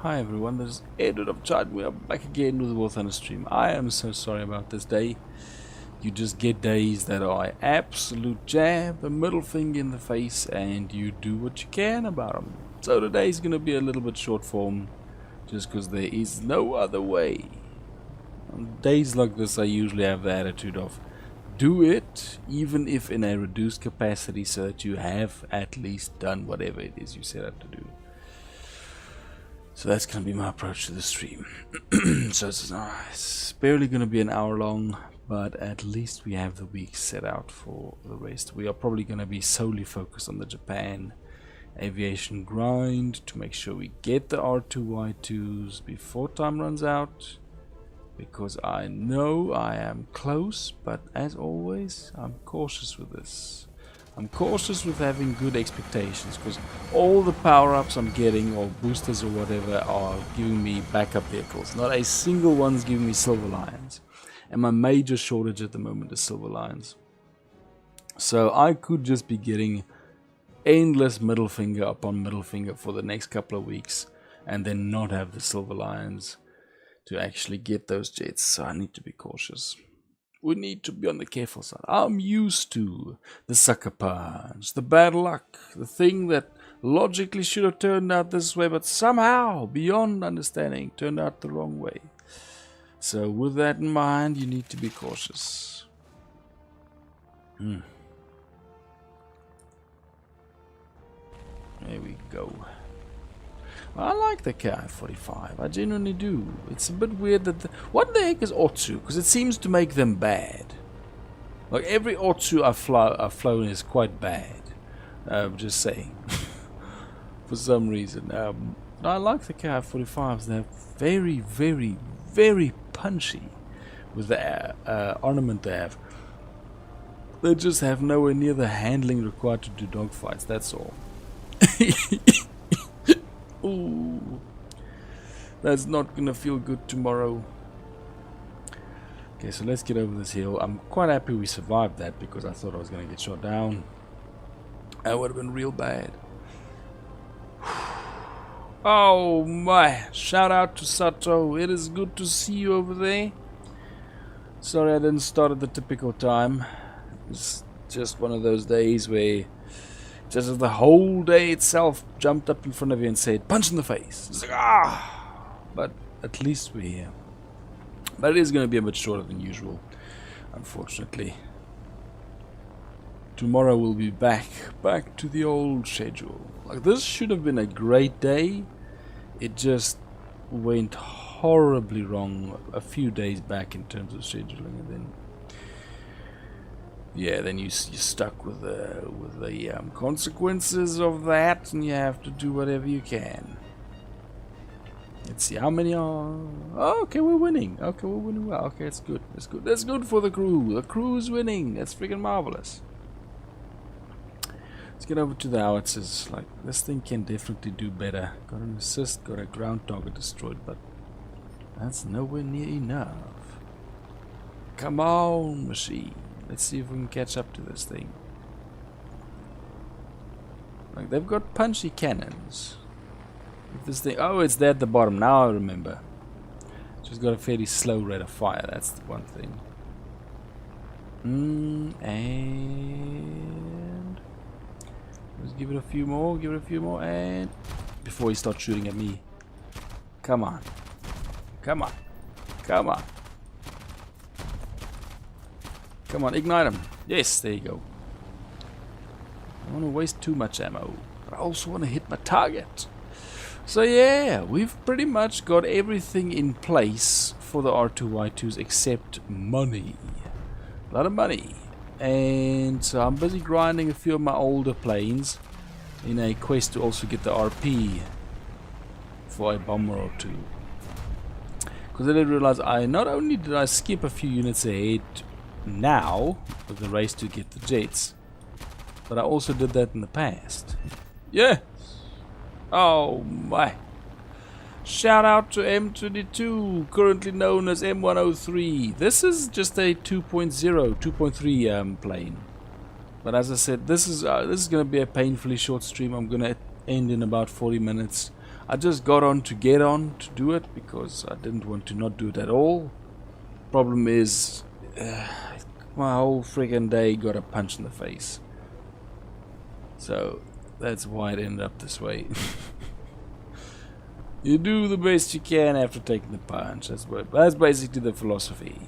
Hi everyone, this is Edward of Chad. We are back again with the War Thunder stream. I am so sorry about this day. You just get days that are absolute jab, a middle finger in the face, and you do what you can about them. So today is going to be a little bit short form, just because there is no other way. On days like this I usually have the attitude of do it, even if in a reduced capacity, so that you have at least done whatever it is you set out to do. So that's going to be my approach to the stream. So it's barely going to be an hour long, but at least we have the week set out for the rest. We are probably going to be solely focused on the Japan aviation grind to make sure we get the R2Y2s before time runs out, because I know I am close, but as always I'm cautious with this. I'm cautious with having good expectations, because all the power-ups I'm getting, or boosters or whatever, are giving me backup vehicles. Not a single one's giving me silver lions. And my major shortage at the moment is silver lions. So I could just be getting endless middle finger upon middle finger for the next couple of weeks, and then not have the silver lions to actually get those jets. So I need to be cautious. We need to be on the careful side. I'm used to the sucker punch, the bad luck, the thing that logically should have turned out this way, but somehow, beyond understanding, turned out the wrong way. So with that in mind, you need to be cautious. There we go. I like the Ki-45, I genuinely do. It's a bit weird that what the heck is Otsu? Because it seems to make them bad. Like every Otsu I've flown is quite bad. I'm just saying. For some reason. I like the Ki-45s. They're very, very, very punchy with the ornament they have. They just have nowhere near the handling required to do dogfights, that's all. Ooh, that's not gonna feel good tomorrow. Okay, so let's get over this hill. I'm quite happy we survived that, because I thought I was gonna get shot down. That would have been real bad. Oh my, shout out to Sato. It is good to see you over there. Sorry I didn't start at the typical time. It's just one of those days where just as the whole day itself jumped up in front of you and said, punch in the face. It's like, ah! But at least we're here. But it is going to be a bit shorter than usual, unfortunately. Tomorrow we'll be back to the old schedule. Like, this should have been a great day. It just went horribly wrong a few days back in terms of scheduling, and then yeah, then you're stuck with the consequences of that, and you have to do whatever you can. Let's see how many are. Oh, okay, we're winning. Okay, we're winning well. Okay, it's good. It's good. That's good for the crew. The crew's winning. That's freaking marvelous. Let's get over to the howitzers. Like, this thing can definitely do better. Got an assist. Got a ground target destroyed, but that's nowhere near enough. Come on, machine. Let's see if we can catch up to this thing. Like, they've got punchy cannons. If this thing, oh, it's there at the bottom. Now I remember. It's just got a fairly slow rate of fire. That's the one thing. And let's give it a few more. Give it a few more, and before he starts shooting at me. Come on. Come on. Come on. Come on, ignite him. Yes, there you go. I don't want to waste too much ammo, but I also want to hit my target. So yeah, we've pretty much got everything in place for the R2Y2s except money. A lot of money. And so I'm busy grinding a few of my older planes in a quest to also get the RP for a bomber or two. Because I didn't realize not only did I skip a few units ahead now with the race to get the jets, but I also did that in the past. Yeah. Oh my. Shout out to M22, currently known as M103. This is just a 2.3 plane. But as I said, this is going to be a painfully short stream. I'm going to end in about 40 minutes. I just got on to get on to do it because I didn't want to not do it at all. Problem is, my whole friggin' day got a punch in the face. So that's why it ended up this way. You do the best you can after taking the punch. That's basically the philosophy.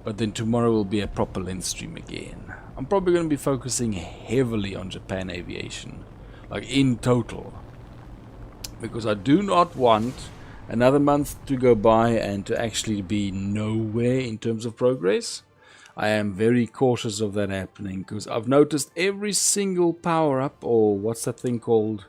But then tomorrow will be a proper lens stream again. I'm probably going to be focusing heavily on Japan aviation, like in total, because I do not want another month to go by and to actually be nowhere in terms of progress. I am very cautious of that happening because I've noticed every single power up, or what's that thing called?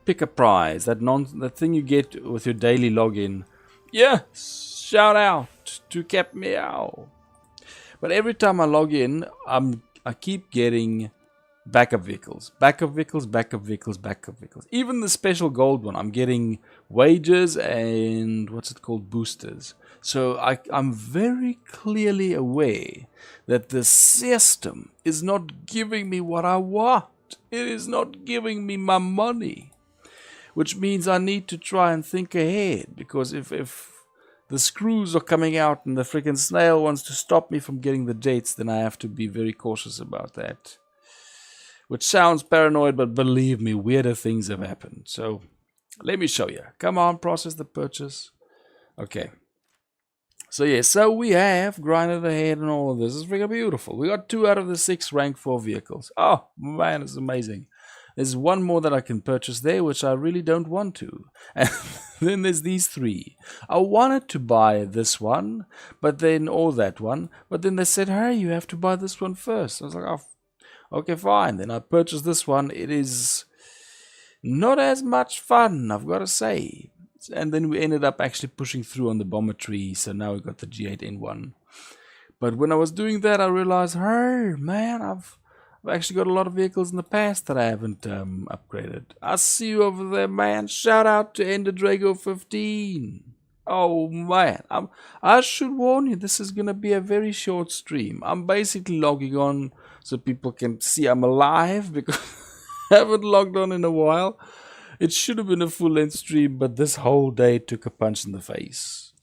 Pick a prize, that thing you get with your daily login. Yeah, shout out to Cap Meow. But every time I log in, I keep getting backup vehicles. Even the special gold one, I'm getting wages and what's it called, boosters. So I'm very clearly aware that the system is not giving me what I want. It is not giving me my money. Which means I need to try and think ahead, because if the screws are coming out and the freaking snail wants to stop me from getting the jets, then I have to be very cautious about that. Which sounds paranoid, but believe me, weirder things have happened. So let me show you. Come on, process the purchase. Okay. So yeah, so we have grinded ahead and all of this. It's freaking beautiful. We got 2 out of the 6 rank 4 vehicles. Oh man, it's amazing. There's one more that I can purchase there, which I really don't want to. And then there's these 3. I wanted to buy this one, or that one, but then they said, hey, you have to buy this one first. I was like, oh, okay, fine. Then I purchased this one. It is not as much fun, I've got to say. And then we ended up actually pushing through on the bomber tree, so now we got the G8N1. But when I was doing that, I realized, hey, man, I've actually got a lot of vehicles in the past that I haven't upgraded. I see you over there, man. Shout out to Ender Drago 15. Oh, man. I should warn you, this is going to be a very short stream. I'm basically logging on so people can see I'm alive because I haven't logged on in a while. It should have been a full-length stream, but this whole day took a punch in the face.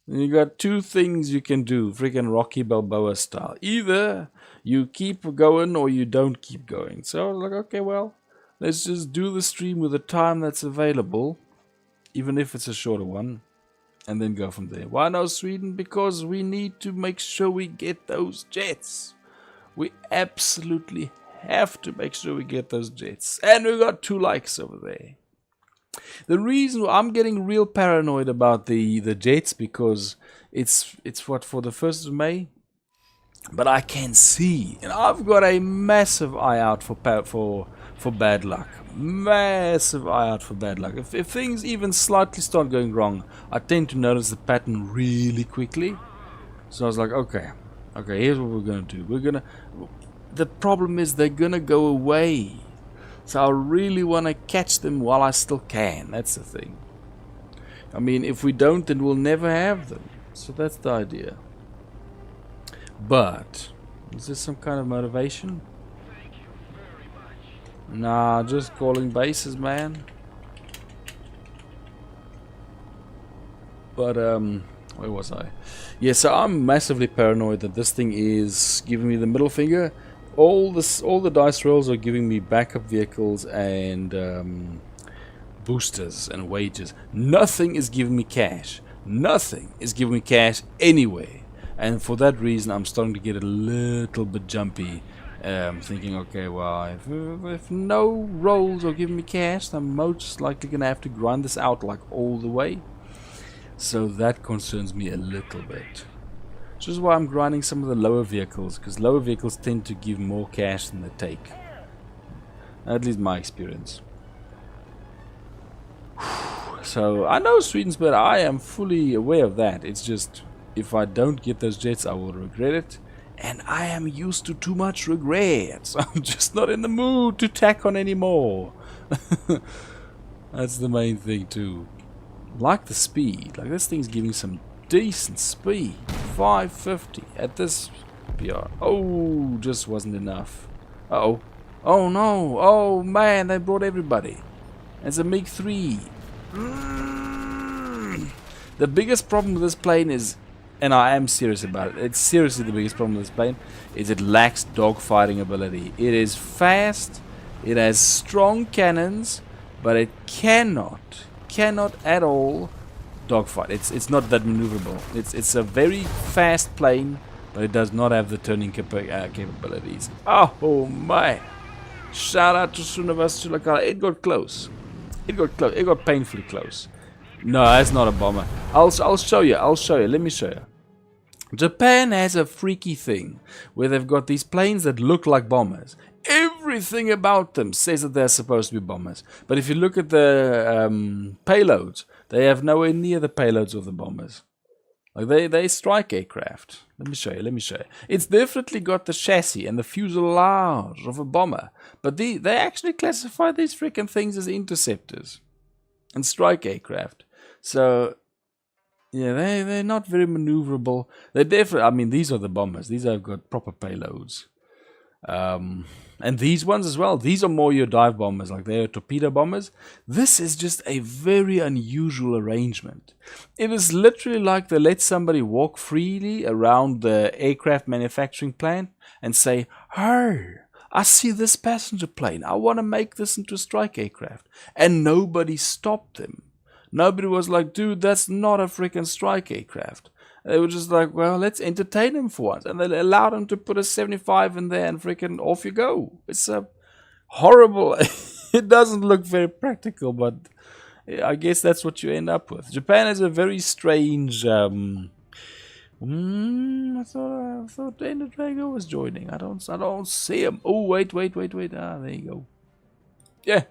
And you got 2 things you can do, freaking Rocky Balboa style. Either you keep going or you don't keep going. So I was like, okay, well, let's just do the stream with the time that's available, even if it's a shorter one, and then go from there. Why no Sweden? Because we need to make sure we get those jets. We absolutely have to make sure we get those jets. And we got 2 likes over there. The reason I'm getting real paranoid about the jets, because it's what, for the 1st of May? But I can see, and I've got a massive eye out for bad luck. Massive eye out for bad luck. If things even slightly start going wrong, I tend to notice the pattern really quickly. So I was like, okay, here's what we're gonna do. The problem is they're gonna go away. So I really want to catch them while I still can. That's the thing. I mean, if we don't, then we'll never have them. So that's the idea. But is this some kind of motivation? Nah, just calling bases, man. But where was I? Yeah, so I'm massively paranoid that this thing is giving me the middle finger. All the dice rolls are giving me backup vehicles and boosters and wages. Nothing is giving me cash. Nothing is giving me cash anywhere. And for that reason, I'm starting to get a little bit jumpy. Thinking, okay, well, if no rolls are giving me cash, I'm most likely going to have to grind this out like all the way. So that concerns me a little bit. Which is why I'm grinding some of the lower vehicles, because lower vehicles tend to give more cash than they take. At least my experience. So I know Sweden's better. I am fully aware of that. It's just, if I don't get those jets, I will regret it. And I am used to too much regret. So I'm just not in the mood to tack on anymore. That's the main thing too. Like the speed. Like, this thing's giving some decent speed. 550 at this PR. Oh, just wasn't enough. Uh-oh. Oh no! Oh man, they brought everybody. It's a MiG-3. The biggest problem with this plane is, and I am serious about it, it's seriously the biggest problem with this plane, is it lacks dogfighting ability. It is fast, it has strong cannons, but it cannot at all dogfight. It's not that maneuverable. It's a very fast plane, but it does not have the turning capabilities. Oh my! Shout out to Sunavas Chulakala. It got close. It got painfully close. No, that's not a bomber. I'll show you. Let me show you. Japan has a freaky thing where they've got these planes that look like bombers. Everything about them says that they're supposed to be bombers. But if you look at the payloads, they have nowhere near the payloads of the bombers. Like they strike aircraft. Let me show you. It's definitely got the chassis and the fuselage of a bomber. But they actually classify these freaking things as interceptors and strike aircraft. So, yeah, they're not very maneuverable. They're definitely, I mean, these are the bombers. These have got proper payloads. And these ones as well. These are more your dive bombers, like they're torpedo bombers. This is just a very unusual arrangement. It is literally like they let somebody walk freely around the aircraft manufacturing plant and say, "Hey, I see this passenger plane. I want to make this into a strike aircraft." And nobody stopped them. Nobody was like, "Dude, that's not a freaking strike aircraft." They were just like, "Well, let's entertain him for once." And they allowed him to put a 75 in there and freaking off you go. It's a horrible... It doesn't look very practical, but I guess that's what you end up with. Japan has a very strange... I thought Dana Drago was joining. I don't see him. Oh, wait. Ah, there you go. Yeah.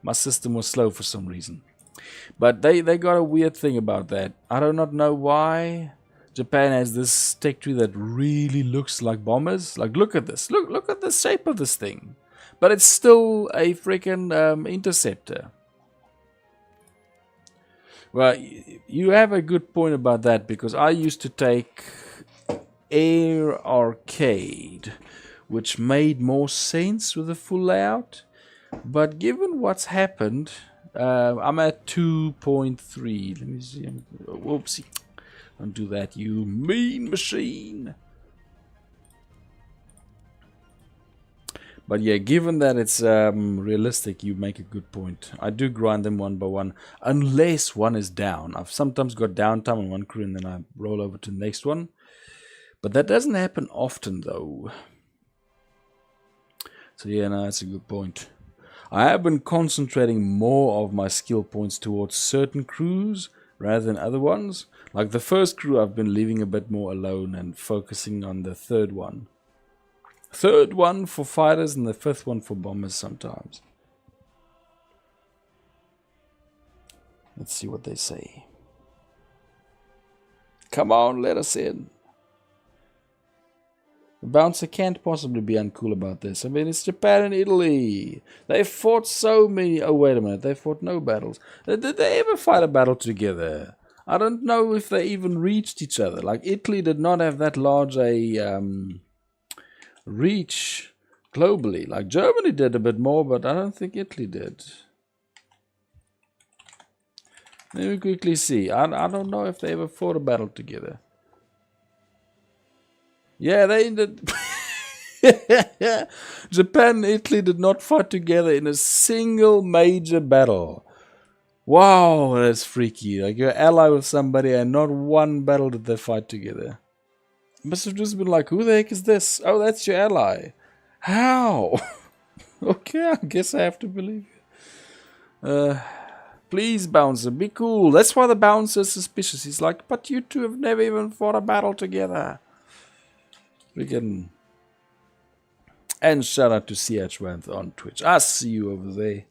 My system was slow for some reason. But they got a weird thing about that. I do not know why Japan has this tech tree that really looks like bombers. Like, look at this. Look at the shape of this thing. But it's still a freaking interceptor. Well, you have a good point about that, because I used to take Air Arcade, which made more sense with the full layout. But given what's happened... I'm at 2.3. Let me see. Whoopsie. Don't do that, you mean machine. But yeah, given that it's realistic, you make a good point. I do grind them one by one, unless one is down. I've sometimes got downtime on one crew and then I roll over to the next one. But that doesn't happen often, though. So yeah, no, that's a good point. I have been concentrating more of my skill points towards certain crews rather than other ones. Like the first crew I've been leaving a bit more alone and focusing on the third one. Third one for fighters and the fifth one for bombers sometimes. Let's see what they say. Come on, let us in. The bouncer can't possibly be uncool about this. I mean, it's Japan and Italy. They fought so many... Oh, wait a minute. They fought no battles. Did they ever fight a battle together? I don't know if they even reached each other. Like, Italy did not have that large a reach globally. Like, Germany did a bit more, but I don't think Italy did. Let me quickly see. I don't know if they ever fought a battle together. Yeah, they ended... Japan and Italy did not fight together in a single major battle. Wow, that's freaky. Like, you're ally with somebody and not one battle did they fight together. Must have just been like, who the heck is this? Oh, that's your ally. How? Okay, I guess I have to believe you. Please, bouncer, be cool. That's why the bouncer is suspicious. He's like, but you two have never even fought a battle together. Freaking. And shout out to CH1 on Twitch. I see you over there.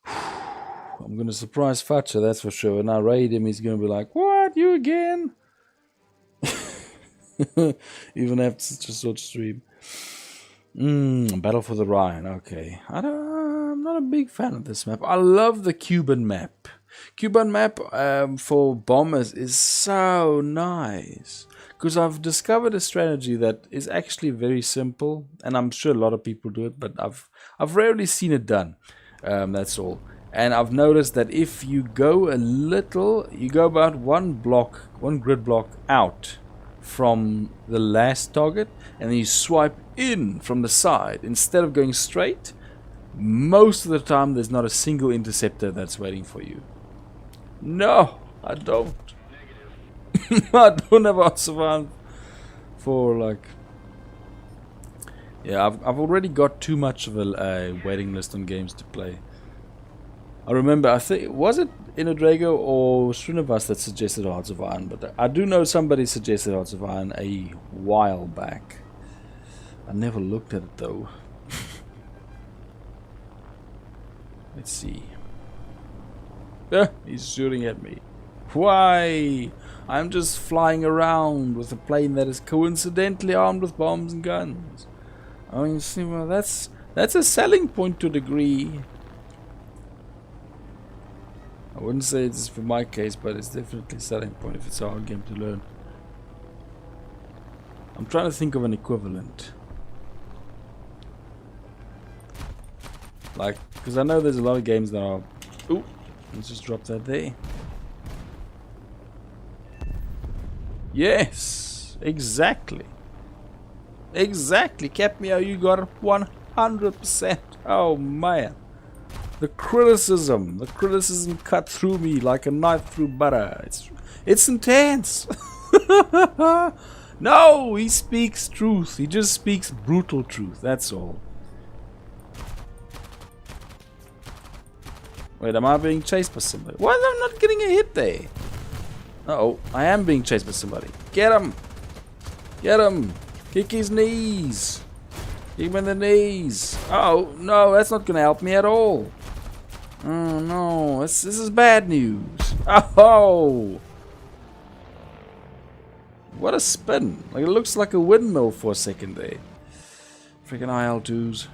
I'm gonna surprise Fatcher, that's for sure. When I raid him, he's gonna be like, what, you again? Even after such a short stream. Battle for the Rhine, okay. I'm not a big fan of this map. I love the Cuban map. Cuban map for bombers is so nice. Because I've discovered a strategy that is actually very simple, and I'm sure a lot of people do it, but I've rarely seen it done. That's all. And I've noticed that if you go you go about one grid block out from the last target, and then you swipe in from the side instead of going straight, most of the time there's not a single interceptor that's waiting for you. No, I don't. I don't have Ocean for like... Yeah, I've already got too much of a waiting list on games to play. I remember, I think, was it Inadrago or Srinivas that suggested Hearts of Iron? But I do know somebody suggested Hearts of Iron a while back. I never looked at it though. Let's see. He's shooting at me. Why? I'm just flying around with a plane that is coincidentally armed with bombs and guns. Oh, you see, well, that's a selling point to a degree. I wouldn't say it's for my case, but it's definitely a selling point if it's a hard game to learn. I'm trying to think of an equivalent. Like, because I know there's a lot of games that are... Ooh, let's just drop that there. Yes, exactly. Exactly, Capmeo, you got 100%. Oh man. The criticism cut through me like a knife through butter. It's intense. No, he speaks truth. He just speaks brutal truth. That's all. Wait, am I being chased by somebody? Why am I not getting a hit there? Uh-oh, I am being chased by somebody. Get him! Get him! Kick his knees! Kick him in the knees! Oh, no, that's not gonna help me at all. Oh, no, this is bad news. Oh! What a spin. Like, it looks like a windmill for a second there. Freaking IL-2s.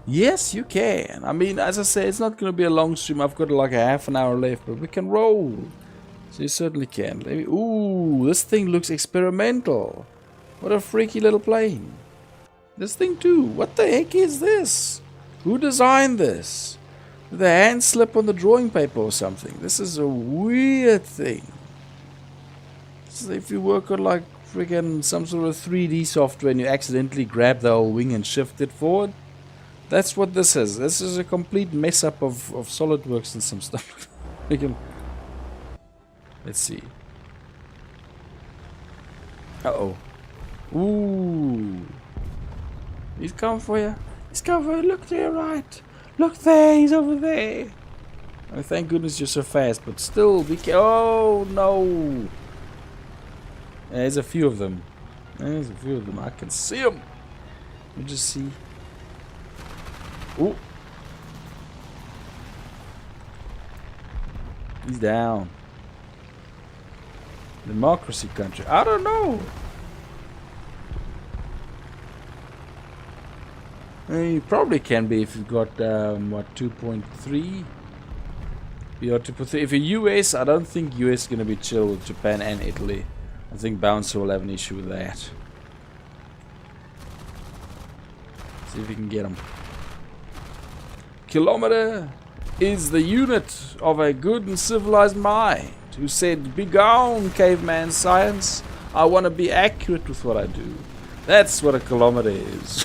Yes, you can. I mean, as I say, it's not going to be a long stream. I've got like a half an hour left, but we can roll. So you certainly can. Ooh, this thing looks experimental. What a freaky little plane. This thing too. What the heck is this? Who designed this? Did the hand slip on the drawing paper or something? This is a weird thing. So if you work on like freaking some sort of 3D software and you accidentally grab the whole wing and shift it forward, that's what this is. This is a complete mess up of SolidWorks and some stuff. We can... Let's see. Uh-oh. Ooh. He's coming for you. He's coming for you. Look to your right. Look there. He's over there. Oh, thank goodness you're so fast, but still be careful. Oh, no. There's a few of them. There's a few of them. I can see them. Let me just see. Ooh. He's down. Democracy country. I don't know. I mean, you probably can be if you've got what, 2.3. Beyond 2.3. If you're US, I don't think US is gonna be chill with Japan and Italy. I think Bouncer will have an issue with that. See if we can get him. Kilometer is the unit of a good and civilized mind who said, "Begone, caveman science. I want to be accurate with what I do." That's what a kilometer is.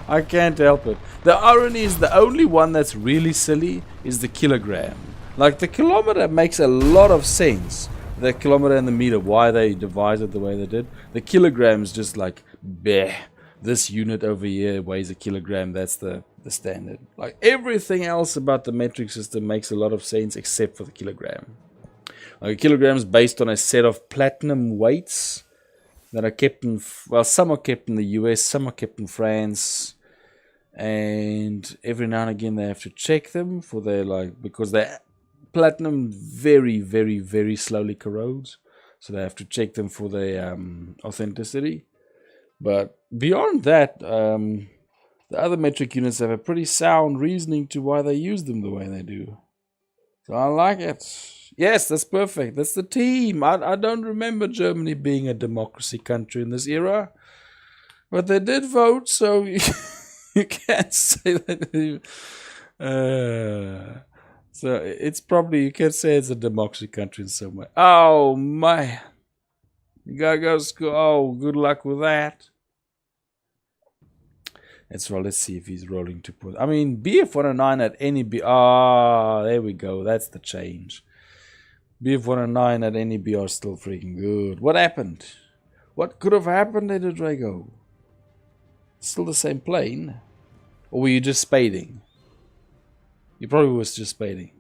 I can't help it. The irony is the only one that's really silly is the kilogram. Like, the kilometer makes a lot of sense. The kilometer and the meter, why they devised it the way they did. The kilogram is just like, bleh. This unit over here weighs a kilogram. That's the standard. Like, everything else about the metric system makes a lot of sense except for the kilogram. Like, a kilogram is based on a set of platinum weights that are kept in, well, some are kept in the US, some are kept in France, and every now and again they have to check them for their, like, because the platinum very, very, very slowly corrodes, so they have to check them for their authenticity. But beyond that, the other metric units have a pretty sound reasoning to why they use them the way they do. So I like it. Yes, that's perfect. That's the team. I don't remember Germany being a democracy country in this era. But they did vote, so you can't say that. So it's probably, you can say it's a democracy country in some way. Oh, my. You gotta go to school. Oh, good luck with that. Let's see if he's rolling to put. I mean, BF-109 at any B. Ah, there we go. That's the change. BF-109 at any B are still freaking good. What happened? What could have happened at the Drago? Still the same plane? Or were you just spading? You probably was just spading.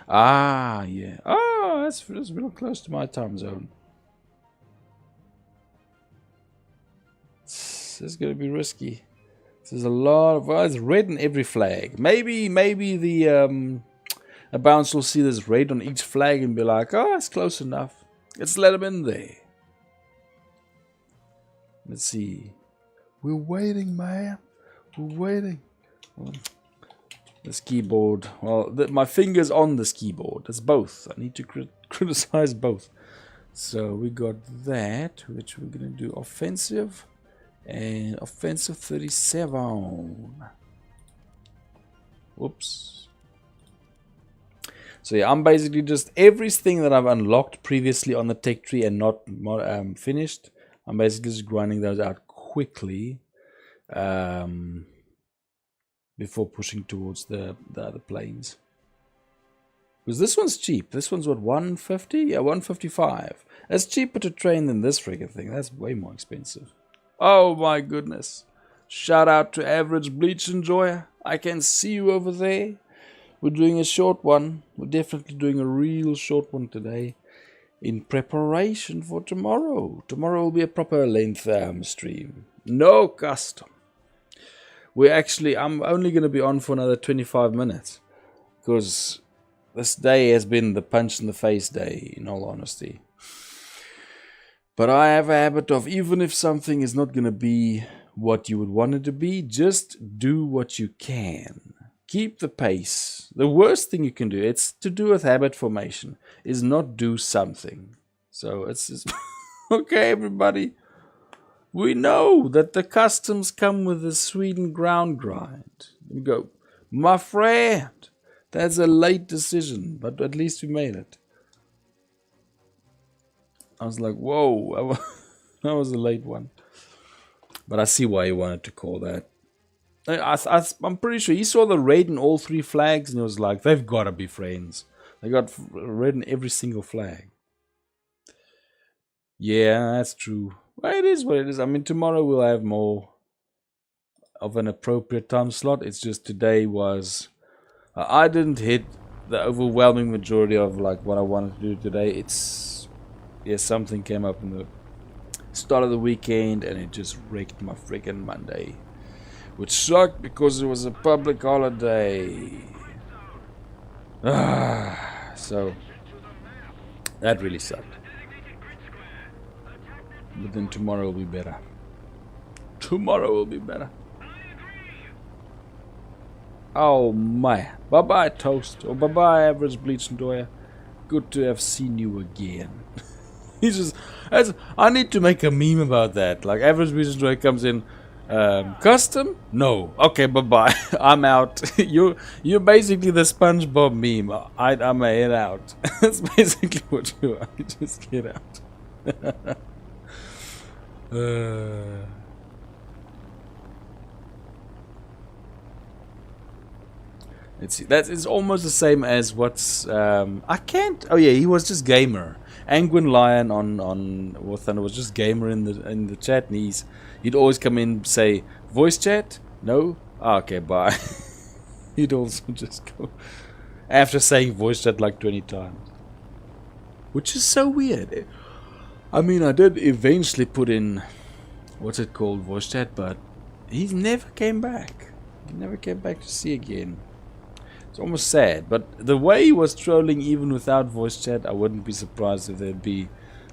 Ah, yeah. Oh, that's real close to my time zone. This is going to be risky. There's a lot of... Well, it's red on every flag. Maybe the... a bounce will see this red on each flag and be like, oh, it's close enough. Let's let them in there. Let's see. We're waiting, man. We're waiting. This keyboard. Well, my finger's on this keyboard. It's both. I need to criticize both. So we got that, which we're going to do offensive. And offensive 37. Whoops. So yeah, I'm basically just everything that I've unlocked previously on the tech tree and not finished. I'm basically just grinding those out quickly before pushing towards the other planes. Because this one's cheap. This one's what, 150? Yeah, 155. It's cheaper to train than this friggin' thing. That's way more expensive. Oh my goodness. Shout out to Average Bleach Enjoyer. I can see you over there. We're doing a short one. We're definitely doing a real short one today. In preparation for tomorrow. Tomorrow will be a proper length stream. No custom. I'm only going to be on for another 25 minutes. Because this day has been the punch in the face day, in all honesty. But I have a habit of, even if something is not going to be what you would want it to be, just do what you can. Keep the pace. The worst thing you can do, it's to do with habit formation, is not do something. So it's just, okay, everybody. We know that the customs come with a Sweden ground grind. We go, my friend, that's a late decision, but at least we made it. I was like, whoa, that was a late one. But I see why he wanted to call that. I'm pretty sure he saw the red in all three flags and he was like, they've got to be friends. They got red in every single flag. Yeah, that's true. Well, it is what it is. I mean, tomorrow we'll have more of an appropriate time slot. It's just today was... I didn't hit the overwhelming majority of like what I wanted to do today. It's... Yeah, something came up in the start of the weekend and it just wrecked my freaking Monday. Which sucked because it was a public holiday. So, that really sucked. But then tomorrow will be better. Tomorrow will be better. Oh my. Bye-bye, Toast. Or bye-bye, Average Bleach Enjoyer. Good to have seen you again. He's just... I need to make a meme about that. Like, Average Bleach Enjoyer comes in... custom? No. Okay, bye-bye. I'm out. You're basically the SpongeBob meme. I'm a head out. That's basically what you are. You just get out. Let's see. That is almost the same as what's... I can't... Oh yeah, he was just gamer. Angwin Lion on War Thunder was just gamer in the chat, and he'd always come in and say, voice chat? No? Oh, okay, bye. He'd also just go after saying voice chat like 20 times. Which is so weird. I mean, I did eventually put in, what's it called, voice chat, but he never came back. He never came back to see again. It's almost sad, but the way he was trolling even without voice chat, I wouldn't be surprised if there'd be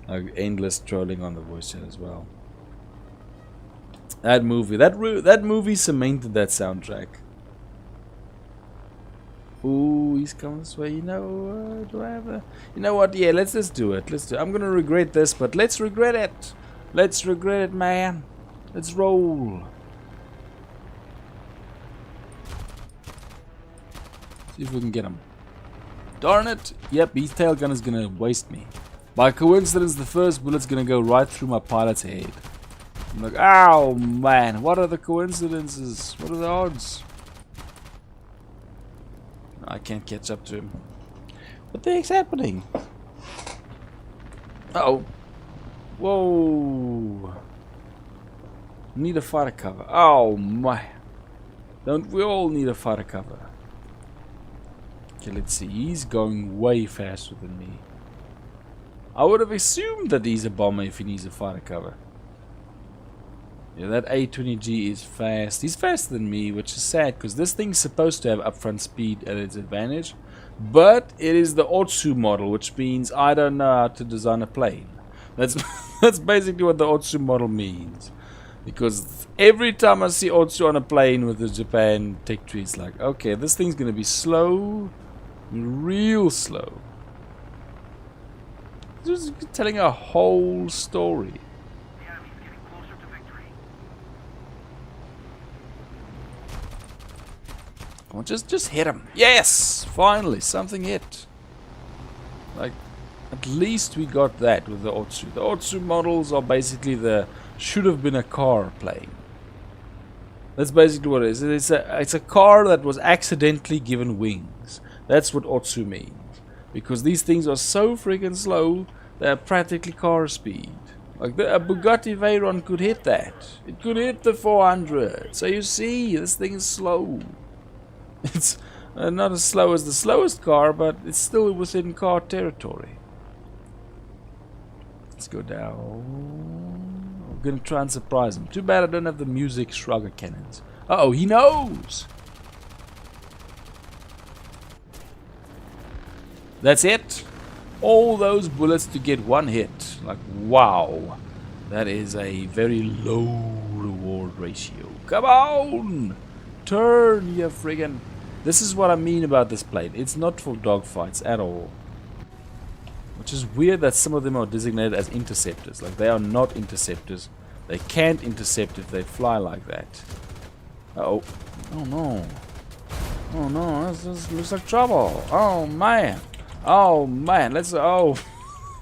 like endless trolling on the voice chat as well. That movie cemented that soundtrack. Ooh, he's coming this way. You know, do I have a... You know what? Yeah, let's just do it. Let's do it. I'm gonna regret this, but let's regret it. Let's regret it, man. Let's roll. See if we can get him. Darn it. Yep, his tail gun is gonna waste me. By coincidence, the first bullet's gonna go right through my pilot's head. I'm like, ow, man. What are the coincidences? What are the odds? I can't catch up to him. What the heck's happening? Uh-oh. Whoa. Need a fighter cover. Oh my. Don't we all need a fighter cover? Okay, let's see. He's going way faster than me. I would have assumed that he's a bomber if he needs a fighter cover. Yeah, that A20G is fast. He's faster than me, which is sad because this thing's supposed to have upfront speed at its advantage. But it is the Otsu model, which means I don't know how to design a plane. That's that's basically what the Otsu model means. Because every time I see Otsu on a plane with the Japan tech tree, it's like, okay, this thing's going to be slow, real slow. Just telling a whole story. Come on, just hit him. Yes! Finally, something hit. Like, at least we got that with the Otsu. The Otsu models are basically the should have been a car plane. That's basically what it is. It's a car that was accidentally given wings. That's what Otsu means. Because these things are so freaking slow, they're practically car speed. Like a Bugatti Veyron could hit that. It could hit the 400. So you see, this thing is slow. It's not as slow as the slowest car, but it's still within car territory. Let's go down. I'm gonna try and surprise him. Too bad I don't have the music Shrugger cannons. Uh-oh, he knows! That's it? All those bullets to get one hit. Like, wow. That is a very low reward ratio. Come on! Turn, you friggin'... This is what I mean about this plane. It's not for dogfights at all. Which is weird that some of them are designated as interceptors. Like, they are not interceptors. They can't intercept if they fly like that. Uh-oh. Oh, no. Oh, no. This looks like trouble. Oh, man. Oh, man. Let's... Oh.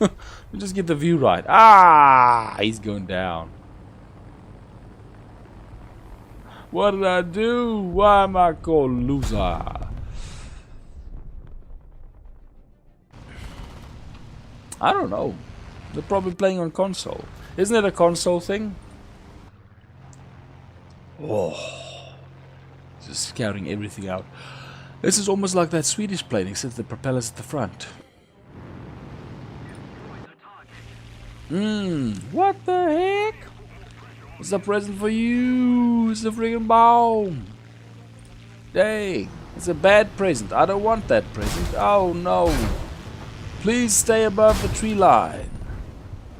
Let's just get the view right. Ah! He's going down. What did I do? Why am I called loser? I don't know. They're probably playing on console. Isn't it a console thing? Oh. Just scouting everything out. This is almost like that Swedish plane, except the propeller's at the front. What the heck? It's a present for you. It's a friggin' bomb. Dang. It's a bad present. I don't want that present. Oh no. Please stay above the tree line.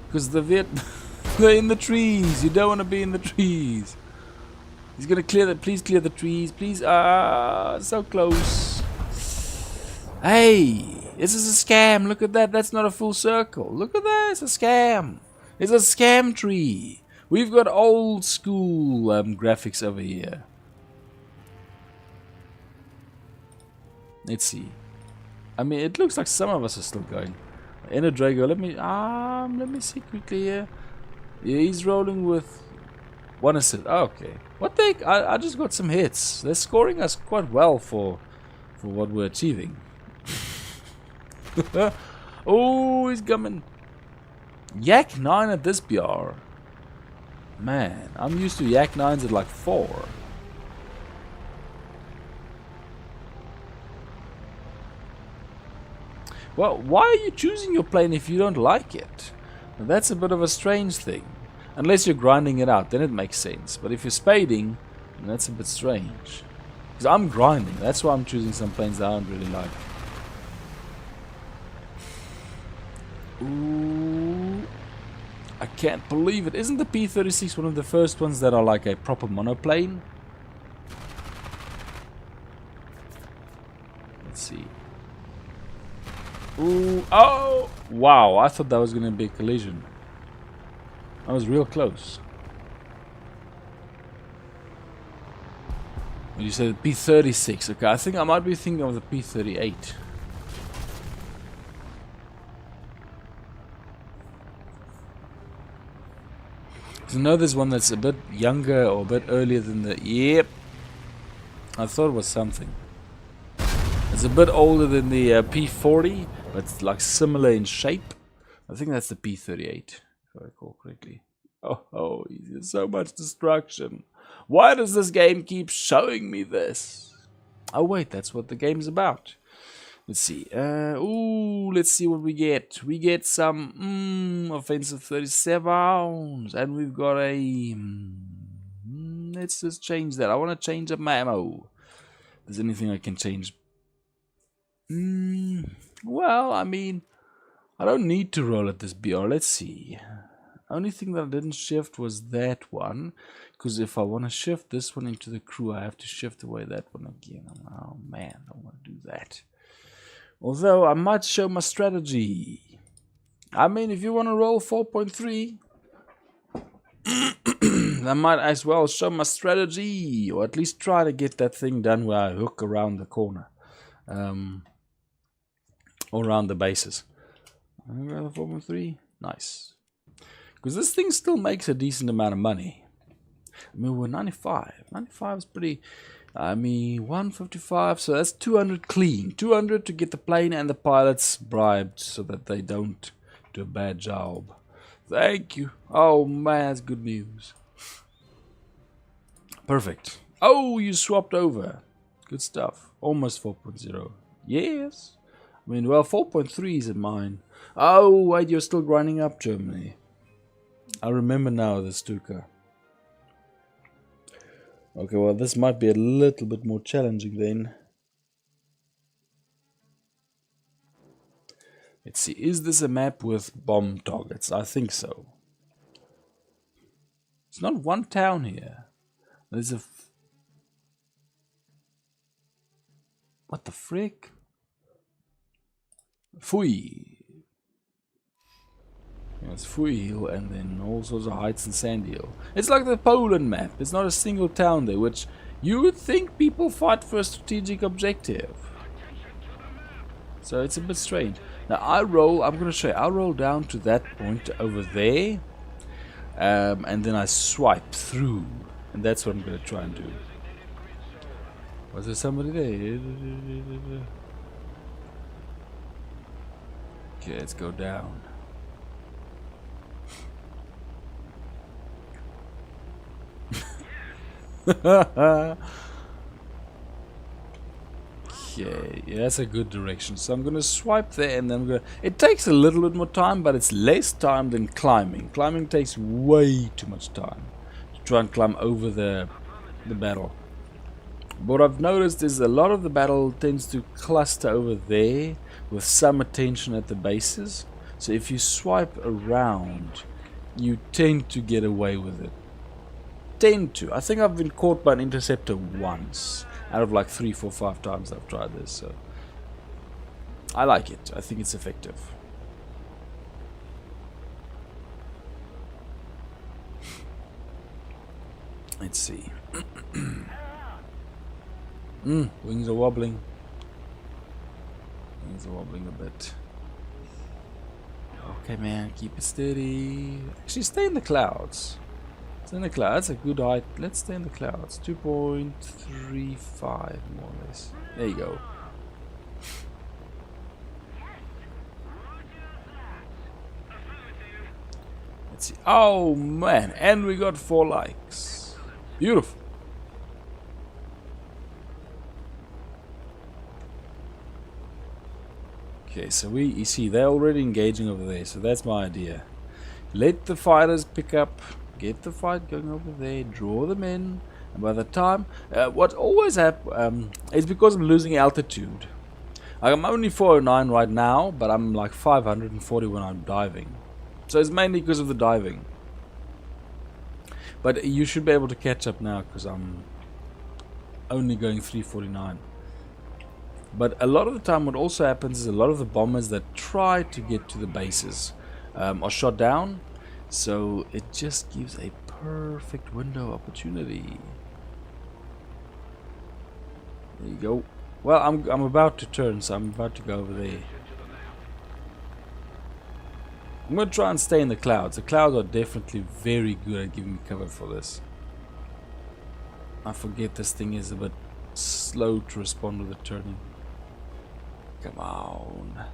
Because they're in the trees. You don't want to be in the trees. He's gonna clear the... Please clear the trees. Please. So close. Hey. This is a scam. Look at that. That's not a full circle. Look at that. It's a scam. It's a scam tree. We've got old school graphics over here. Let's see. I mean, it looks like some of us are still going. Ender Drago, let me see quickly here. Yeah, he's rolling with one assist. Oh, okay. What the heck? I just got some hits. They're scoring us quite well for what we're achieving. Oh, he's coming. Yak 9 at this BR. Man, I'm used to Yak 9s at like 4. Well, why are you choosing your plane if you don't like it? Now, that's a bit of a strange thing. Unless you're grinding it out, then it makes sense. But if you're spading, then that's a bit strange. Because I'm grinding, that's why I'm choosing some planes that I don't really like. Ooh, I can't believe it. Isn't the P-36 one of the first ones that are like a proper monoplane? Let's see. Ooh, oh! Wow, I thought that was going to be a collision. I was real close. You said P-36. Okay, I think I might be thinking of the P-38. I know there's one that's a bit younger or a bit earlier than the... Yep. I thought it was something. It's a bit older than the P-40, but it's like similar in shape. I think that's the P-38, if I recall correctly. Oh, there's so much destruction. Why does this game keep showing me this? Oh wait, that's what the game's about. Let's see. Let's see what we get. We get some offensive 37s, and we've got a. Let's just change that. I want to change up my ammo. If there's anything I can change? Well, I mean, I don't need to roll at this BR. Let's see. Only thing that I didn't shift was that one, because if I want to shift this one into the crew, I have to shift away that one again. Oh man, I don't want to do that. Although I might show my strategy. I mean, if you want to roll 4.3, I might as well show my strategy, or at least try to get that thing done where I hook around the corner, or around the bases. I'm going to 4.3. Nice. Because this thing still makes a decent amount of money. I mean, we're 95. 95 is pretty... I mean, 155, so that's 200 clean. 200 to get the plane and the pilots bribed so that they don't do a bad job. Thank you. Oh, man, that's good news. Perfect. Oh, you swapped over. Good stuff. Almost 4.0. Yes. I mean, well, 4.3 is in mine. Oh, wait, you're still grinding up Germany. I remember now the Stuka. Okay, well, this might be a little bit more challenging then. Let's see, is this a map with bomb targets? I think so. It's not one town here. There's a... What the frick? Fui. Yeah, it's Fui Hill and then all sorts of heights and Sandy Hill. It's like the Poland map. It's not a single town there, which you would think people fight for a strategic objective. So it's a bit strange. Now I'm going to show you, I'll roll down to that point over there. And then I swipe through. And that's what I'm going to try and do. Was there somebody there? Okay, let's go down. Okay, yeah, that's a good direction. So I'm gonna swipe there, and then I'm gonna... It takes a little bit more time, but it's less time than climbing. Climbing takes way too much time to try and climb over the battle. But what I've noticed is a lot of the battle tends to cluster over there with some attention at the bases. So if you swipe around, you tend to get away with it. I think I've been caught by an interceptor once out of like 3, 4, 5 times I've tried this, so I like it. I think it's effective. Let's see. Wings are wobbling. Wings are wobbling a bit. Okay, man, keep it steady. Actually, stay in the clouds. In the clouds, a good height. Let's stay in the clouds. 2.35 more or less. There you go. Let's see. Oh man, and we got 4 likes. Beautiful. Okay, so you see they're already engaging over there, so that's my idea. Let the fighters pick up. Get the fight going over there, draw them in, and by the time... what always happens is because I'm losing altitude. I'm only 409 right now, but I'm like 540 when I'm diving. So it's mainly because of the diving. But you should be able to catch up now, because I'm only going 349. But a lot of the time what also happens is a lot of the bombers that try to get to the bases are shot down. So it just gives a perfect window opportunity. There you go. Well, I'm about to turn, so I'm about to go over there. I'm going to try and stay in the clouds. The clouds are definitely very good at giving me cover for this. I forget this thing is a bit slow to respond with the turning. Come on.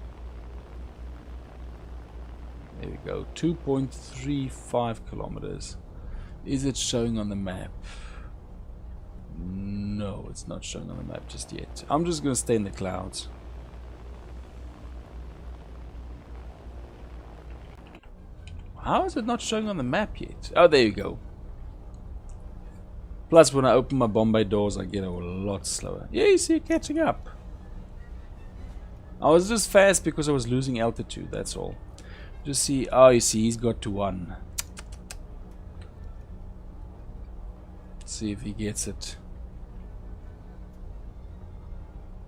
There we go. 2.35 kilometers. Is it showing on the map? No, it's not showing on the map just yet. I'm just going to stay in the clouds. How is it not showing on the map yet? Oh, there you go. Plus, when I open my Bombay doors, I get a lot slower. Yeah, you see it catching up. I was just fast because I was losing altitude, that's all. Just see, oh, you see, he's got to 1. Let's see if he gets it.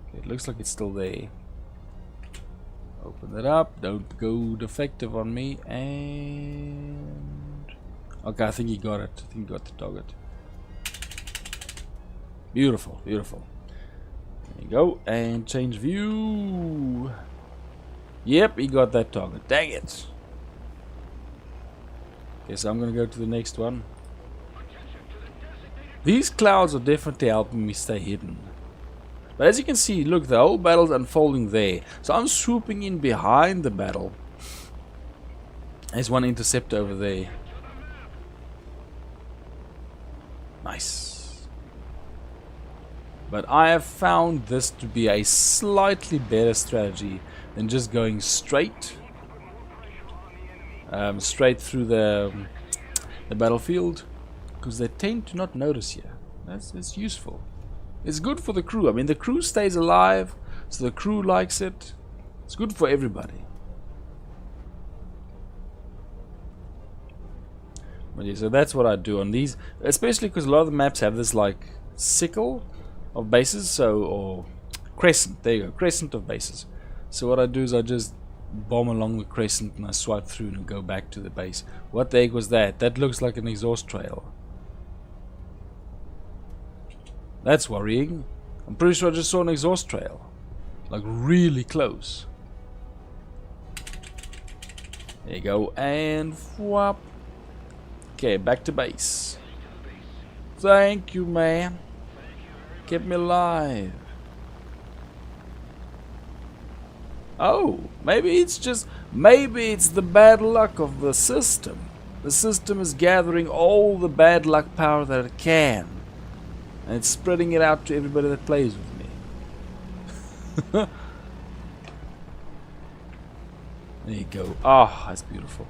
Okay, it looks like it's still there. Open it up, don't go defective on me, and... Okay, I think he got it. I think he got the target. Beautiful, beautiful. There you go, and change view. Yep, he got that target. Dang it. Okay, so I'm gonna go to the next one. These clouds are definitely helping me stay hidden. But as you can see, look, the whole battle's unfolding there. So I'm swooping in behind the battle. There's one interceptor over there. Nice. But I have found this to be a slightly better strategy than just going straight through the battlefield, because they tend to not notice you. That's useful. It's good for the crew. I mean, the crew stays alive, so the crew likes it. It's good for everybody. But yeah, so that's what I do on these, especially because a lot of the maps have this like sickle of bases, so, or crescent, there you go, crescent of bases. So what I do is I just bomb along the crescent and I swipe through and go back to the base. What the heck was that? That looks like an exhaust trail. That's worrying. I'm pretty sure I just saw an exhaust trail. Like really close. There you go, and whoop. Okay, back to base. Thank you, man. Kept me alive. Oh, maybe it's the bad luck of the system. The system is gathering all the bad luck power that it can, and it's spreading it out to everybody that plays with me. There you go. Ah, that's beautiful.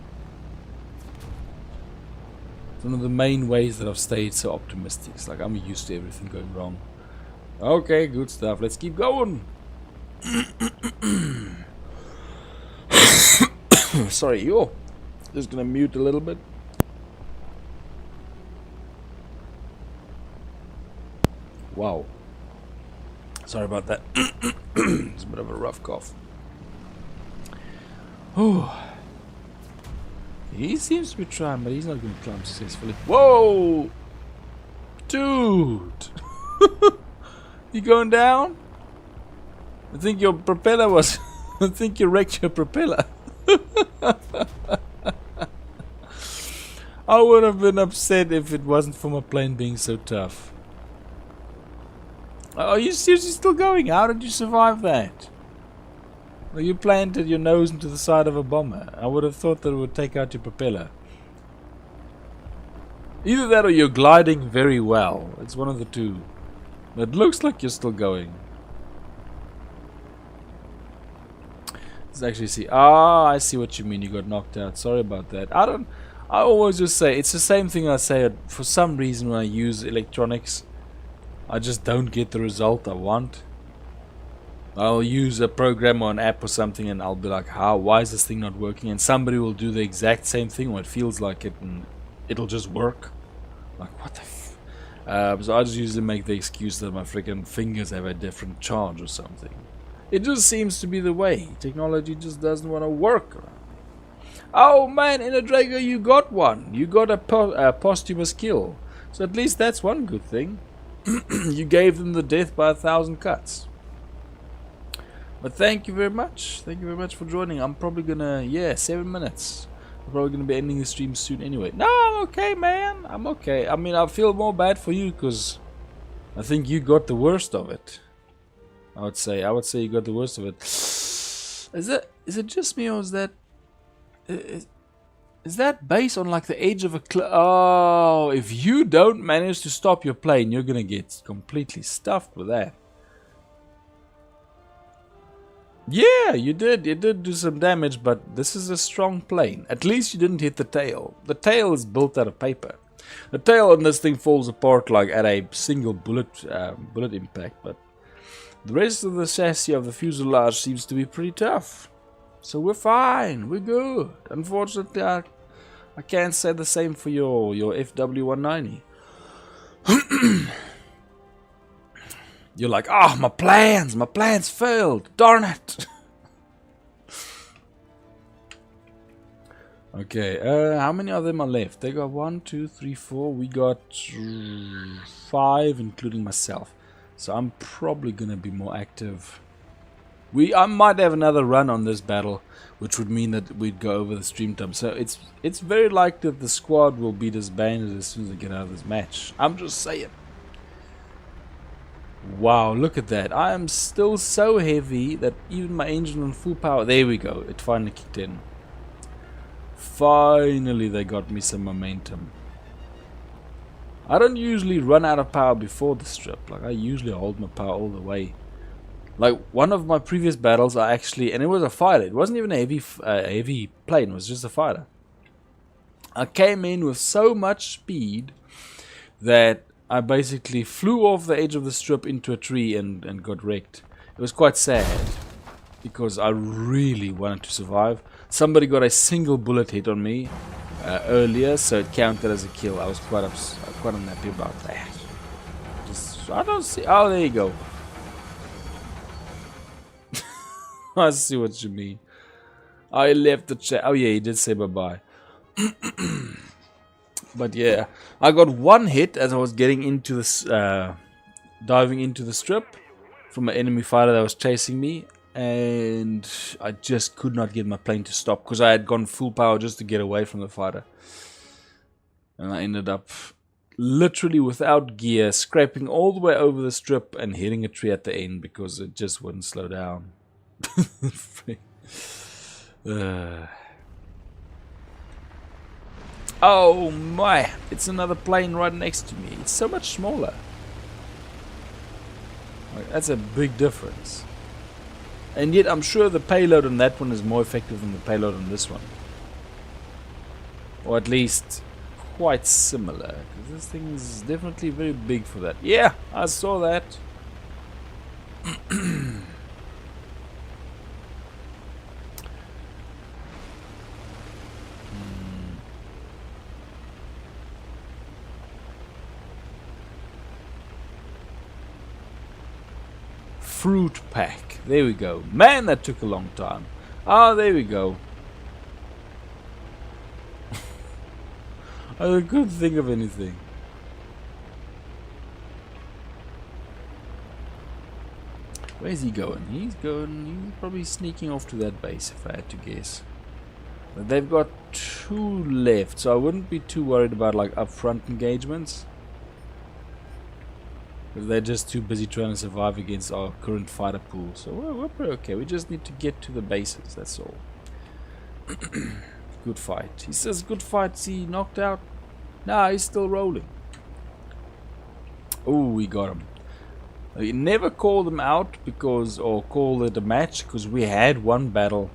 It's one of the main ways that I've stayed so optimistic. It's like I'm used to everything going wrong. Okay, good stuff. Let's keep going. Sorry, yo. Just gonna mute a little bit. Wow. Sorry about that. It's a bit of a rough cough. Oh. He seems to be trying, but he's not going to climb successfully. Whoa! Dude! You going down? I think your propeller was... I think you wrecked your propeller. I would have been upset if it wasn't for my plane being so tough. Are you seriously still going? How did you survive that? Well, you planted your nose into the side of a bomber. I would have thought that it would take out your propeller. Either that or you're gliding very well. It's one of the two. It looks like you're still going. Let's actually see. Ah, I see what you mean. You got knocked out. Sorry about that. I always just say, it's the same thing I say. For some reason when I use electronics, I just don't get the result I want. I'll use a program or an app or something and I'll be like, why is this thing not working? And somebody will do the exact same thing or it feels like it and it'll just work. Like, what the f... So I just usually make the excuse that my freaking fingers have a different charge or something. It just seems to be the way. Technology just doesn't want to work around me. Oh man, in a Drago you got one. You got a posthumous kill. So at least that's one good thing. You gave them the death by 1,000 cuts. But thank you very much. Thank you very much for joining. I'm probably gonna, 7 minutes. I'm probably gonna be ending the stream soon anyway. No, I'm okay, man. I'm okay. I mean, I feel more bad for you because I think you got the worst of it. I would say you got the worst of it. Is it just me, or is that base on like the edge of a cliff? Oh, if you don't manage to stop your plane, you're gonna get completely stuffed with that. Yeah, you did do some damage, but this is a strong plane. At least you didn't hit the tail. The tail is built out of paper. The tail on this thing falls apart like at a single bullet impact, but the rest of the chassis of the fuselage seems to be pretty tough. So we're fine, we're good. Unfortunately, I can't say the same for your FW190. You're like, oh, my plans failed, darn it. Okay, how many of them are left? They got 1, 2, 3, 4. We got 5, including myself. So I'm probably gonna be more active. I might have another run on this battle, which would mean that we'd go over the stream time. So it's very likely that the squad will be disbanded as soon as they get out of this match. I'm just saying. Wow, look at that. I am still so heavy that even my engine on full power. There we go. It finally kicked in. Finally, they got me some momentum. I don't usually run out of power before the strip. Like, I usually hold my power all the way. Like, one of my previous battles, I actually... And it was a fighter. It wasn't even a heavy plane. It was just a fighter. I came in with so much speed that I basically flew off the edge of the strip into a tree and got wrecked. It was quite sad because I really wanted to survive. Somebody got a single bullet hit on me earlier, so it counted as a kill. I was quite unhappy about that. I don't see. Oh, there you go. I see what you mean. I left the chat. Oh yeah, he did say bye-bye. But yeah, I got one hit as I was getting into this, diving into the strip from an enemy fighter that was chasing me, and I just could not get my plane to stop because I had gone full power just to get away from the fighter, and I ended up literally without gear, scraping all the way over the strip and hitting a tree at the end because it just wouldn't slow down. Oh my, it's another plane right next to me. It's so much smaller. Like, that's a big difference. And yet I'm sure the payload on that one is more effective than the payload on this one. Or at least quite similar. Because this thing is definitely very big for that. Yeah, I saw that. Fruit pack. There we go. Man, that took a long time. Ah, there we go. I couldn't think of anything. Where's he going? He's probably sneaking off to that base, if I had to guess. But they've got 2 left, so I wouldn't be too worried about like upfront engagements. They're just too busy trying to survive against our current fighter pool. So we're pretty okay. We just need to get to the bases, that's all. Good fight. He says good fight. Is he knocked out? Nah, he's still rolling. Oh, we got him. We never called him out or called it a match because we had one battle.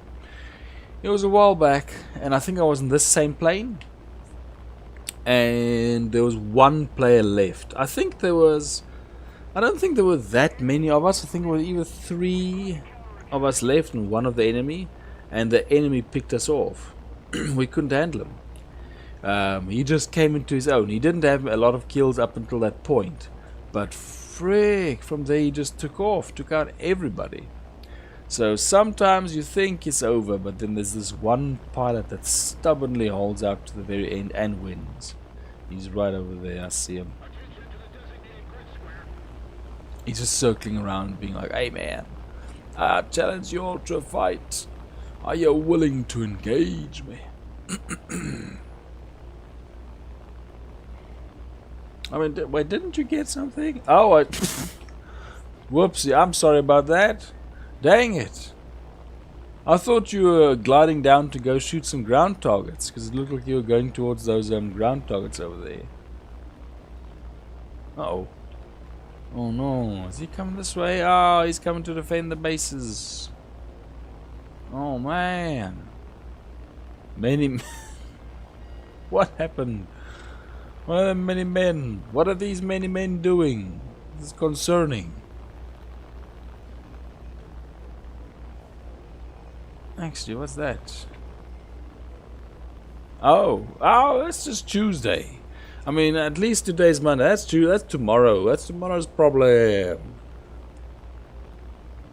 It was a while back, and I think I was in this same plane. And there was one player left. I don't think there were that many of us. I think there were either 3 of us left and 1 of the enemy. And the enemy picked us off. We couldn't handle him. He just came into his own. He didn't have a lot of kills up until that point, but frick, from there he just took off, took out everybody. So sometimes you think it's over, but then there's this one pilot that stubbornly holds out to the very end and wins. He's right over there, I see him. He's just circling around being like, hey man, I challenge you all to a fight. Are you willing to engage me? I mean, wait, didn't you get something? Oh, whoopsie, I'm sorry about that. Dang it. I thought you were gliding down to go shoot some ground targets, because it looked like you were going towards those ground targets over there. Uh-oh. Oh no, is he coming this way? Oh, he's coming to defend the bases. Oh man. Many... What happened? What are the many men? What are these many men doing? This is concerning. Actually, what's that? Oh, that's just Tuesday. I mean, at least today's Monday. That's true. That's tomorrow. That's tomorrow's problem.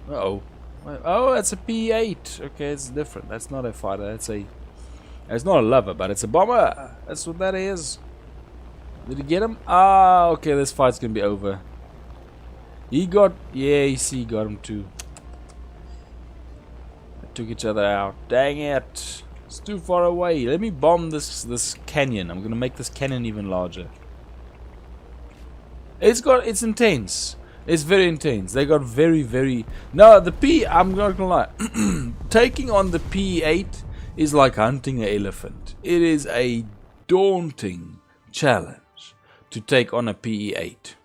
Uh-oh. Oh, that's a P8. Okay, it's different. That's not a fighter. That's a... It's not a lover, but it's a bomber. That's what that is. Did he get him? Ah, okay, this fight's gonna be over. He got... Yeah, you see, he got him too. They took each other out. Dang it. It's too far away. Let me bomb this canyon. I'm gonna make this canyon even larger. It's intense. It's very intense. They got very... No, the P... I'm not gonna lie. Taking on the P8 is like hunting an elephant. It is a daunting challenge to take on a PE8.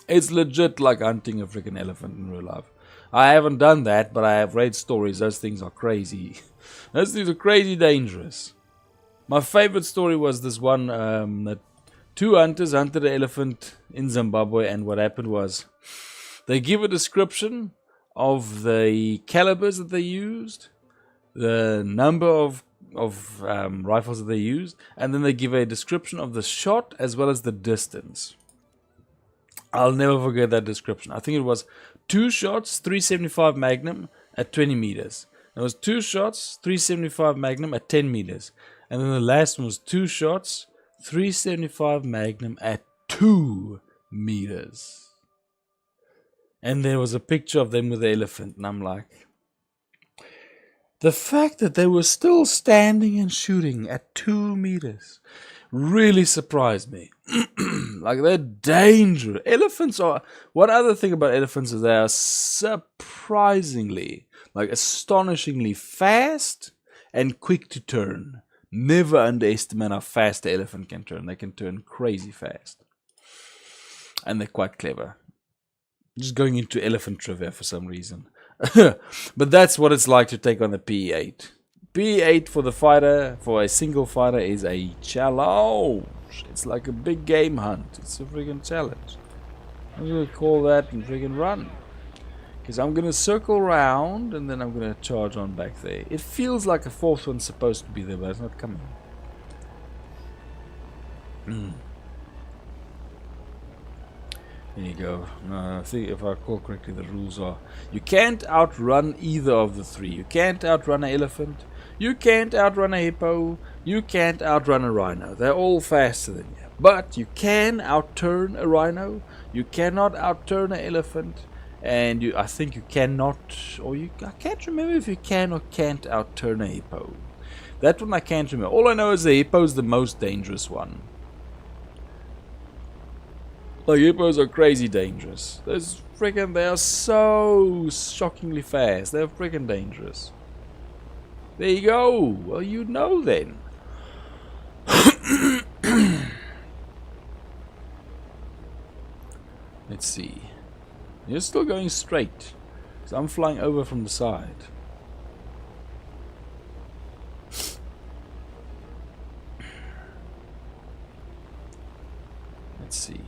It's legit like hunting a freaking elephant in real life. I haven't done that, but I have read stories. Those things are crazy. Those things are crazy dangerous. My favorite story was this one that two hunters hunted an elephant in Zimbabwe, and what happened was they give a description of the calibers that they used, the number of rifles that they used, and then they give a description of the shot as well as the distance. I'll never forget that description. I think it was 2 shots, 375 Magnum at 20 meters. It was 2 shots, 375 Magnum at 10 meters. And then the last one was 2 shots, 375 Magnum at 2 meters. And there was a picture of them with the elephant, and I'm like, the fact that they were still standing and shooting at 2 meters really surprised me. Like, they're dangerous. Elephants are... One other thing about elephants is they are surprisingly, like astonishingly fast and quick to turn. Never underestimate how fast the elephant can turn. They can turn crazy fast. And they're quite clever. Just going into elephant trivia for some reason. But that's what it's like to take on the P8. P8 for the fighter, for a single fighter, is a challenge. It's like a big game hunt. It's a freaking challenge. I'm gonna call that and freaking run. Because I'm gonna circle around and then I'm gonna charge on back there. It feels like a fourth one's supposed to be there, but it's not coming. There you go. I think if I recall correctly, the rules are you can't outrun either of the three. You can't outrun an elephant. You can't outrun a hippo. You can't outrun a rhino. They're all faster than you. But you can outturn a rhino. You cannot outturn an elephant. And I think you cannot, I can't remember if you can or can't outturn a hippo. That one I can't remember. All I know is the hippo is the most dangerous one. Like, hippos are crazy dangerous. They are so shockingly fast. They're freaking dangerous. There you go. Well, you know then. Let's see. You're still going straight. So I'm flying over from the side. Let's see.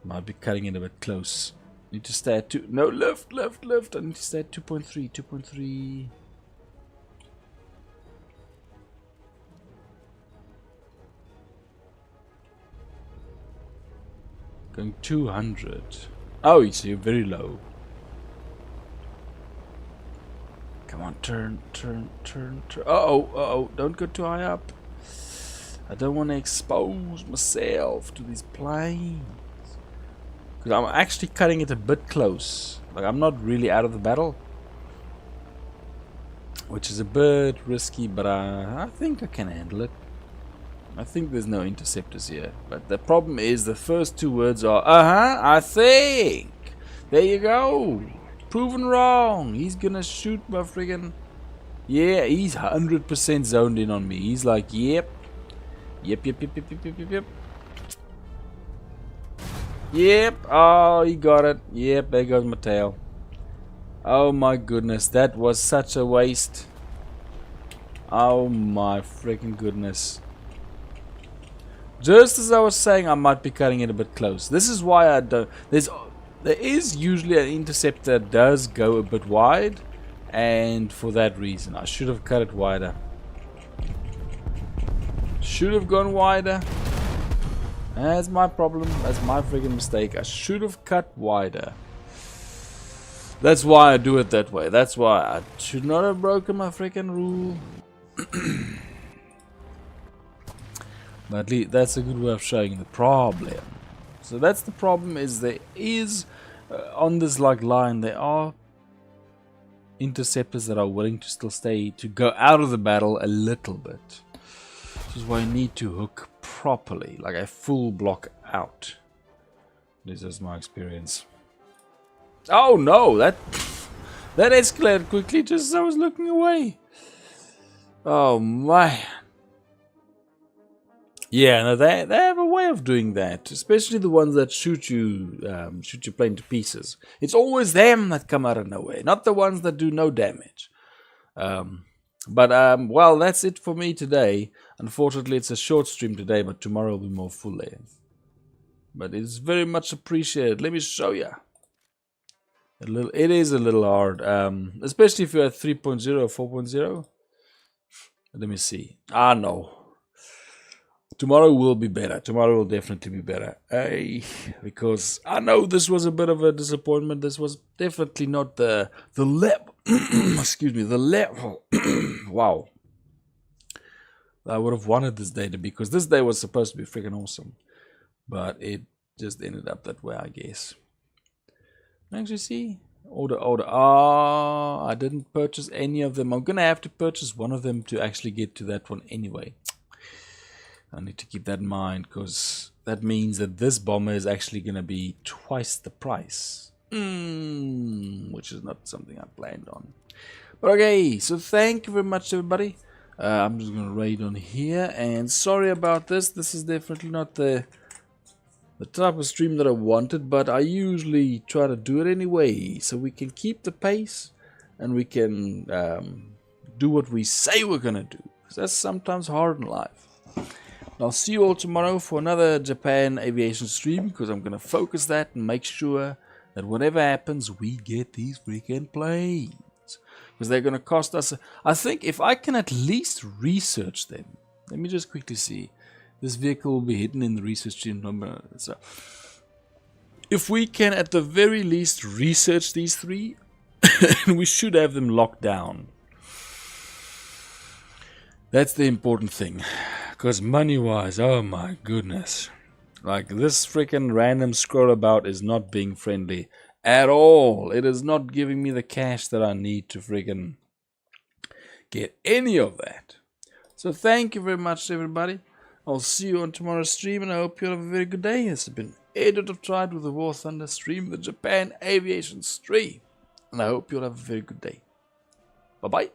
Might be cutting it a bit close. Need to stay at 2. No, left. I need to stay at 2.3. 2.3. Going 200. Oh, so you're very low. Come on, turn. Uh-oh. Don't go too high up. I don't want to expose myself to these planes. Because I'm actually cutting it a bit close. Like, I'm not really out of the battle. Which is a bit risky, but I think I can handle it. I think there's no interceptors here. But the problem is the first 2 words are, I think. There you go. Proven wrong. He's gonna shoot my friggin'... Yeah, he's 100% zoned in on me. He's like, yep. Yep. Oh, he got it. Yep, there goes my tail. Oh my goodness, that was such a waste. Oh my freaking goodness. Just as I was saying, I might be cutting it a bit close. This is why I don't... There is usually an interceptor that does go a bit wide. And for that reason, I should have cut it wider. Should have gone wider. That's my problem. That's my friggin' mistake. I should have cut wider. That's why I do it that way. That's why I should not have broken my freaking rule. But at least that's a good way of showing the problem. So that's the problem, is there is on this like line there are interceptors that are willing to still stay, to go out of the battle a little bit. Which is why I need to hook properly, like a full block out. This is my experience. Oh no, that escalated quickly just as I was looking away. Oh man. Yeah, no, they have a way of doing that, especially the ones that shoot your plane to pieces. It's always them that come out of nowhere, not the ones that do no damage. Well, that's it for me today. Unfortunately, it's a short stream today, but tomorrow will be more full length. But it's very much appreciated. Let me show you. It is a little hard, especially if you're at 3.0 or 4.0. Let me see. No. Tomorrow will be better. Tomorrow will definitely be better. Because I know this was a bit of a disappointment. This was definitely not the level. Excuse me, the level. Wow. I would have wanted this day because this day was supposed to be freaking awesome. But it just ended up that way, I guess. Actually, see? Order. I didn't purchase any of them. I'm going to have to purchase one of them to actually get to that one anyway. I need to keep that in mind because that means that this bomber is actually going to be twice the price. Which is not something I planned on. But okay, so thank you very much, everybody. I'm just going to raid on here. And sorry about this. This is definitely not the type of stream that I wanted. But I usually try to do it anyway. So we can keep the pace. And we can do what we say we're going to do. Because that's sometimes hard in life. I'll see you all tomorrow for another Japan aviation stream, because I'm going to focus that and make sure that whatever happens, we get these freaking planes. Because they're going to cost us... I think if I can at least research them... Let me just quickly see. This vehicle will be hidden in the research stream number. So, if we can at the very least research these 3, we should have them locked down. That's the important thing. Because money-wise, oh my goodness. Like, this freaking random scroll about is not being friendly at all. It is not giving me the cash that I need to freaking get any of that. So thank you very much, everybody. I'll see you on tomorrow's stream, and I hope you have a very good day. This has been Edward of Tried with the War Thunder stream, the Japan Aviation stream. And I hope you'll have a very good day. Bye-bye.